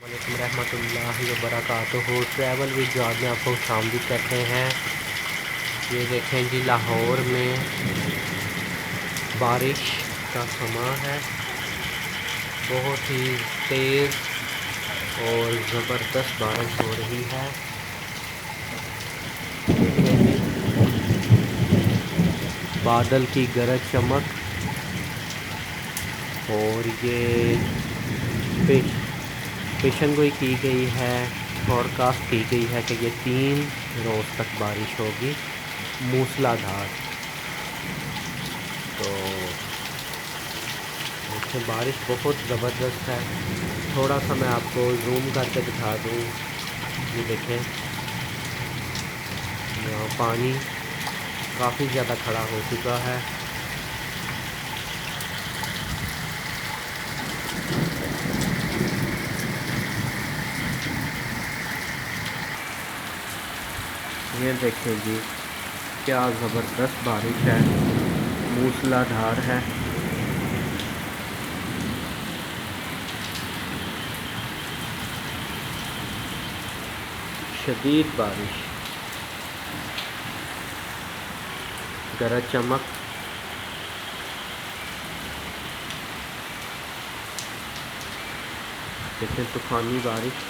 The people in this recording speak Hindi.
वालेकुम रहमतुल्लाहि व बरकातुहू। ट्रैवल विद जॉब में आपको खुशामदीद कहते हैं। ये देखें जी, लाहौर में बारिश का समा है। बहुत ही तेज़ और ज़बरदस्त बारिश हो रही है। देखें जी, बादल की गरज चमक। और ये पेशन गोई की गई है, फॉरकास्ट की गई है कि ये 3 रोज़ तक बारिश होगी मूसलाधार। तो देखिए, बारिश बहुत ज़बरदस्त है। थोड़ा सा मैं आपको जूम करके दिखा दूँ। ये देखें, यहाँ पानी काफ़ी ज़्यादा खड़ा हो चुका है। ये देखें जी, क्या ज़बरदस्त बारिश है, मूसलाधार है। शदीद बारिश, गरज चमक। देखें, तूफ़ानी बारिश।